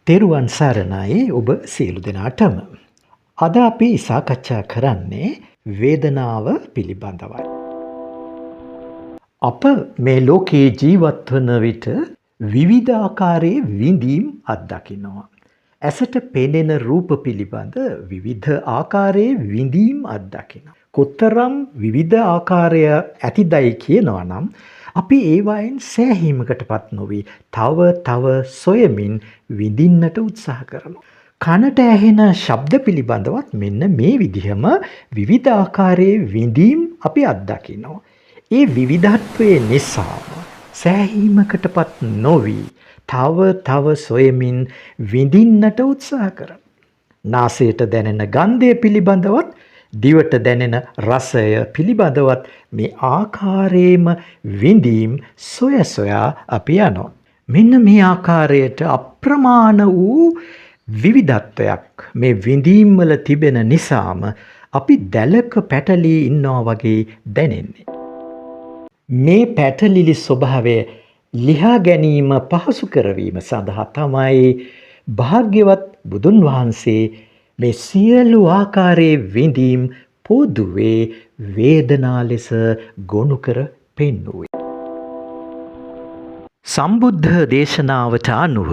තෙරුවන් සරණයි ඔබ සියලු දෙනාටම. අද අපි සාකච්ඡා කරන්නේ වේදනාව පිළිබඳවයි. අප මේ ලෝකයේ ජීවත් වන විට විවිධ ආකාරයේ විඳීම් අත්දකිනවා. ඇසට පෙනෙන රූප පිළිබඳ විවිධ ආකාරයේ විඳීම් අත්දකිනවා. කොතරම් විවිධ ආකාරය ඇතිදයි කියනවා නම් අපි ඒවායින් සෑහීමකටපත් නොවී තව සොයමින් විඳින්නට උත්සාහ කරනවා. කනට ඇහෙන ශබ්ද පිළිබඳවත් මෙන්න මේ විදිහම විවිධ ආකාරයේ විඳීම් අපි අත්දකිනවා. ඒ විවිධත්වයේ නිසා සෑහීමකටපත් නොවී තව සොයමින් විඳින්නට උත්සාහ කරනවා. නාසයට දැනෙන ගන්ධය පිළිබඳවත් දිවට දැනෙන රසය පිළිබඳවත් මේ ආකාරයේම විඳීම් සොයා අපි යනවා. මෙන්න මේ ආකාරයට අප්‍රමාණ වූ විවිධත්වයක් මේ විඳීම් වල තිබෙන නිසාම අපි දැලක පැටලී ඉන්නවා වගේ දැනෙන්නේ. මේ පැටලිලි ස්වභාවය ලිහා ගැනීම පහසු කරවීම සඳහා තමයි භාග්‍යවත් බුදුන් වහන්සේ මේ සියලු ආකාරයේ විඳීම් පොදුවේ වේදනා ලෙස ගොනු කර පෙන්වුවේ. සම්බුද්ධ දේශනාවට අනුව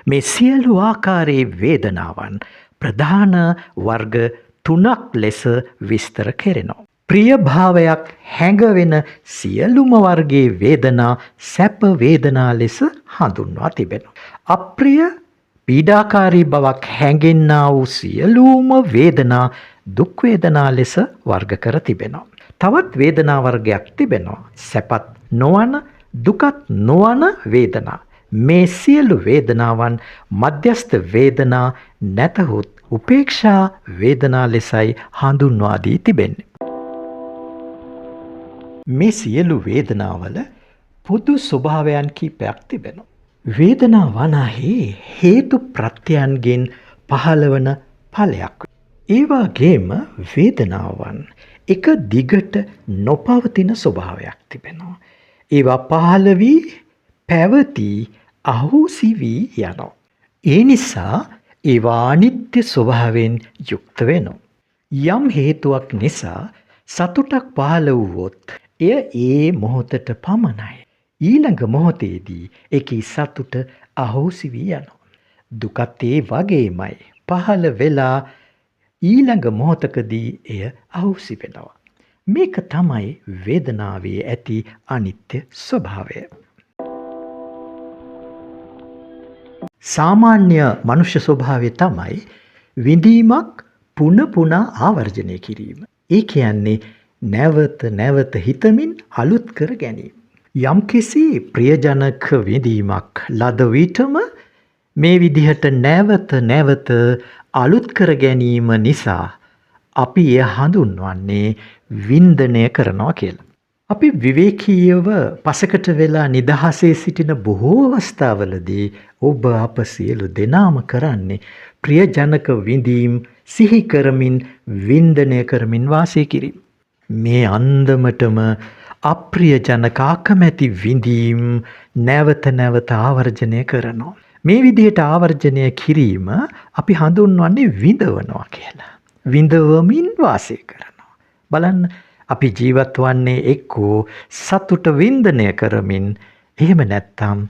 මේ සියලු ආකාරයේ වේදනාවන් ප්‍රධාන වර්ග 3ක් ලෙස විස්තර කෙරෙනවා. ප්‍රිය භාවයක් හැඟවෙන සියලුම වර්ගයේ වේදනා සැප වේදනා ලෙස හඳුන්වා තිබෙනවා. අප්‍රිය පීඩාකාරී බවක් හැඟෙන්නා වූ සියලුම වේදනා දුක් වේදනා ලෙස වර්ග කර තිබෙනවා. තවත් වේදනා වර්ගයක් තිබෙනවා. සැපත් නොවන දුකත් නොවන වේදනා. මේ සියලු වේදනාවන් මධ්‍යස්ථ වේදනා නැතහොත් උපේක්ෂා වේදනා ලෙසයි හඳුන්වා දී තිබෙන්නේ. මේ සියලු වේදනාවල පොදු ස්වභාවයන් කිහිපයක් තිබෙනවා. වේදනා වනාහි හේතු ප්‍රත්‍යයන්ගෙන් පහළවන ඵලයක්. ඒ වගේම වේදනාවන් එක දිගට නොපවතින ස්වභාවයක් තිබෙනවා. ඒවා පහළ වී පැවතී අහෝසි වී යනවා. ඒ නිසා ඒවා අනිත්‍ය ස්වභාවයෙන් යුක්ත වෙනවා. යම් හේතුවක් නිසා සතුටක් පහළ වුවොත් එය ඒ මොහොතට පමණයි. ඊළඟ මොහොතේදී ඒකී සතුට අහෝසි වී යනවා. දුකත් ඒ වගේමයි. පහළ වෙලා ඊළඟ මොහොතකදී එය අහෝසි වෙනවා. මේක තමයි වේදනාවේ ඇති අනිත්‍ය ස්වභාවය. සාමාන්‍ය මනුෂ්‍ය ස්වභාවය තමයි විඳීමක් පුන ආවර්ජනය කිරීම. ඒ කියන්නේ නැවත හිතමින් අලුත් කර ගැනීම. යම්කිසි ප්‍රියජනක විඳීමක් ලද විටම මේ විදිහට නැවත අලුත් කර ගැනීම නිසා අපි එය හඳුන්වන්නේ වින්දනය කරනවා කියලා. අපි විවේකීව පසකට වෙලා නිදහසේ සිටින බොහෝ අවස්ථාවලදී ඔබ අප සියලු දෙනාම කරන්නේ ප්‍රියජනක විඳීම් සිහි කරමින් වින්දනය කරමින් වාසය කිරීම. මේ අන්දමටම අප්‍රියජනක අකමැති විඳීම් නැවත ආවර්ජනය කරනවා. මේ විදිහට ආවර්ජනය කිරීම අපි හඳුන්වන්නේ විඳවනවා කියලා. විඳවමින් වාසය කරනවා. බලන්න අපි ජීවත් වන්නේ එක්කෝ සතුට වින්දනය කරමින් එහෙම නැත්නම්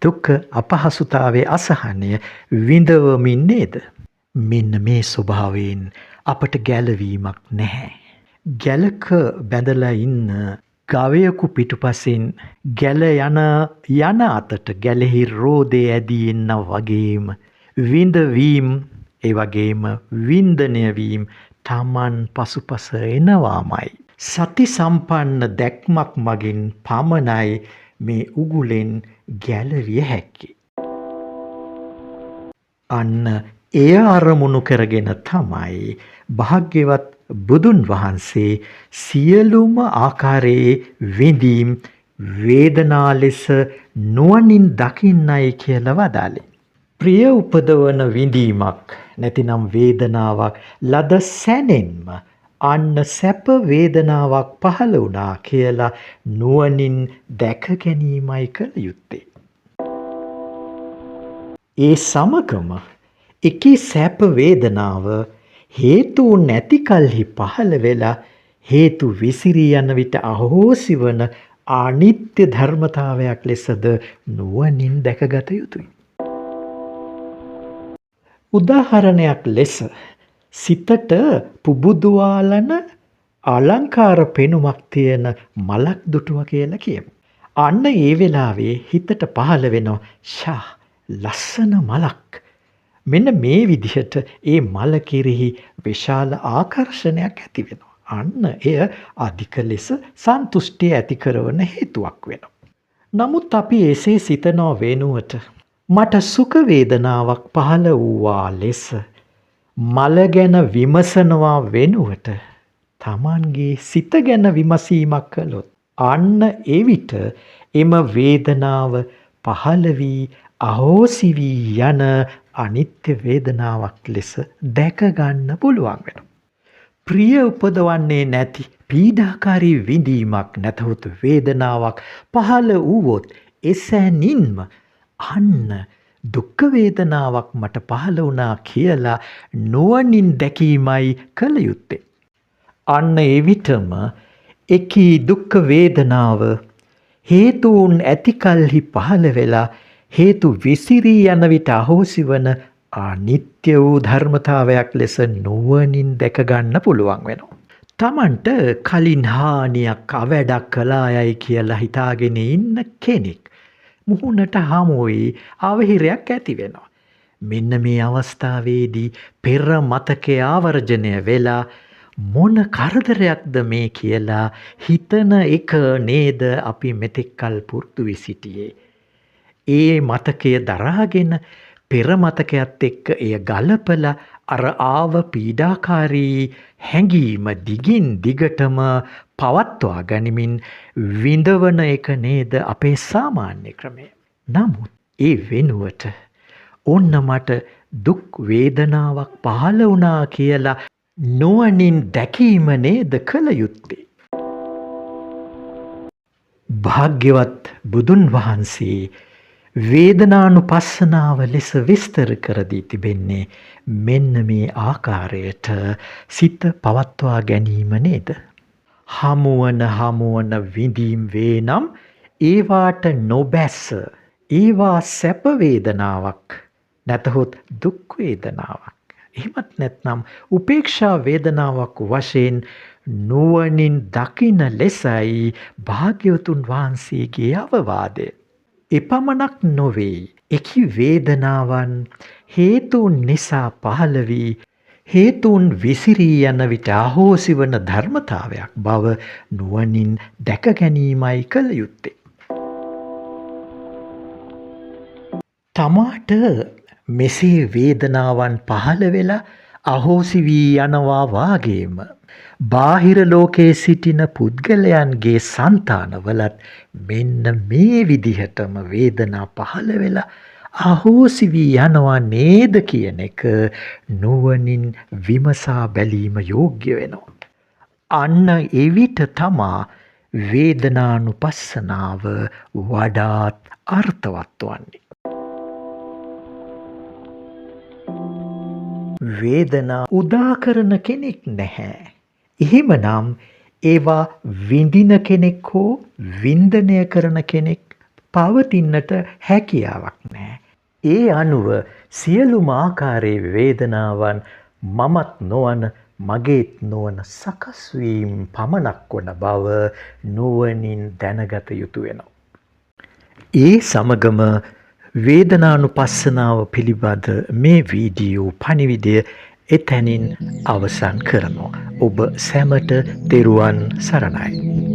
දුක අපහසුතාවයේ අසහනය විඳවමින් නේද? මෙන්න මේ ස්වභාවයෙන් අපට ගැලවීමක් නැහැ. ගැලක බැඳලා ඉන්න ගවයෙකු පිටුපසින් ගැල යන අතට ගැලෙහි රෝදේ ඇදී එන්න වගේම විඳවීම ඒ වගේම වින්දනය වීම තමන් පසුපස එනවාමයි. සති සම්පන්න දැක්මක් මගින් පමණයි මේ උගුලෙන් ගැලවිය හැක්කේ. අන්න එය අරමුණු කරගෙන තමයි භාග්‍යවත් බුදුන් වහන්සේ සියලුම ආකාරයේ විඳීම් වේදනා ලෙස නුවණින් දකින්නයි කියලා වදාළේ. ප්‍රිය උපදවන විඳීමක් නැතිනම් වේදනාවක් ලද සැනෙන්ම අන්න සැප වේදනාවක් පහළ වුණා කියලා නුවණින් දැක ගැනීමයි කළ යුත්තේ. ඒ සමගම එකී සැප වේදනාව හේතු නැති කල්හි පහළ වෙලා හේතු විසිරී යන විට අහෝසි වන අනිත්‍ය ධර්මතාවයක් ලෙසද නුවණින් දැකගත යුතුය. උදාහරණයක් ලෙස සිතට පුබුදුවාලන අලංකාර පෙනුමක් තියෙන මලක් දුටුවා කියලා කියමු. අන්න ඒ වෙලාවේ හිතට පහළ වෙනවා ෂා ලස්සන මලක්. මෙන්න මේ විදිහට ඒ මල කෙරෙහි විශාල ආකර්ෂණයක් ඇති වෙනවා. අන්න එය අධික ලෙස සන්තුෂ්ටිය ඇති කරන හේතුවක් වෙනවා. නමුත් අපි එසේ සිතනව වෙනුවට මට සුඛ වේදනාවක් පහළ වූවා ලෙස මල ගැන විමසනවා වෙනුවට තමන්ගේ සිත ගැන විමසීමක් කළොත් අන්න එවිට එම වේදනාව පහළ වී අහෝසි වී යන අනිත්‍ය වේදනාවක් ලෙස දැක ගන්න පුළුවන් වෙනවා. ප්‍රිය උපදවන්නේ නැති පීඩාකාරී විඳීමක් නැතහොත් වේදනාවක් පහළ වූවොත් එසැනින්ම අන්න දුක්ඛ වේදනාවක් මට පහළ වුණා කියලා නුවණින් දැකීමයි කළ යුත්තේ. අන්න එවිටම එකී දුක්ඛ වේදනාව හේතුන් ඇතිකල්හි පහළ වෙලා හේතු විසිරී යන විට අහෝසි වන අනිත්‍ය වූ ධර්මතාවයක් ලෙස නුවණින් දැක ගන්න පුළුවන් වෙනවා. Tamanට කලින් හානියක් අවැඩක් කළායයි කියලා හිතාගෙන ඉන්න කෙනෙක් මුහුණට හමුවී අවහිරයක් ඇති වෙනවා. මෙන්න මේ අවස්ථාවේදී පෙර මතකයේ ආවර්ජනය වෙලා මොන කරදරයක්ද මේ කියලා හිතන එක නේද අපි මෙතෙක්කල් පුරුදු වී සිටියේ. ඒ මතකය දරාගෙන පෙර මතකයත් එක්ක එය ගලපලා අර ආව පීඩාකාරී හැඟීම දිගින් දිගටම පවත්වා ගනිමින් විඳවන එක නේද අපේ සාමාන්‍ය ක්‍රමය. නමුත් ඒ වෙනුවට ඔන්න මට දුක් වේදනාවක් පහළ වුණා කියලා නුවණින් දැකීම නේද කළ යුත්තේ. භාග්‍යවත් බුදුන් වහන්සේ වේදනානුපස්සනාව ලෙස විස්තර කර දී තිබෙන්නේ මෙන්න මේ ආකාරයට සිත පවත්වා ගැනීම නේද? හමුවන විඳීම් වේනම් ඒවාට නොබැස ඒවා සැප වේදනාවක් නැතහොත් දුක් වේදනාවක්. එහෙමත් නැත්නම් උපේක්ෂා වේදනාවක් වශයෙන් නුවණින් දකින ලෙසයි භාග්‍යවතුන් වහන්සේගේ අවවාදය. එපමණක් නොවේ එකි වේදනාවන් හේතුන් නිසා පහළ වී හේතුන් විසිරී යන විට අහෝසි වන ධර්මතාවයක් බව නුවණින් දැක ගැනීමයි කළ යුත්තේ. තමාට මෙසේ වේදනාවන් පහළ වෙලා අහෝසි වී යනවා වාගේම බාහිර ලෝකයේ සිටින පුද්ගලයන්ගේ సంతානවලත් මෙන්න මේ විදිහටම වේදනා පහළ වෙලා අහෝසි වී යනවා නේද කියන එක නුවණින් විමසා බැලීම යෝග්‍ය වෙනවා. අන්න එවිට තමා වේදනානුපස්සනාව වඩාත් අර්ථවත් වන්නේ. වේදනා උදා කරන කෙනෙක් නැහැ. එහෙමනම් ඒවා විඳින කෙනෙක් හෝ වින්දනය කරන කෙනෙක් පවතින්නට හැකියාවක් නැහැ. ඒ අනුව සියලුම ආකාරයේ වේදනාවන් මමත් නොවන මගේත් නොවන සකස් වීම පමණක් වන බව නුවණින් දැනගත යුතු වෙනවා. ඒ සමගම වේදනානුපස්සනාව පිළිබඳ මේ වීඩියෝ පණිවිඩය එතැනින් අවසන් කරනවා. ඔබ සැමට තෙරුවන් සරණයි.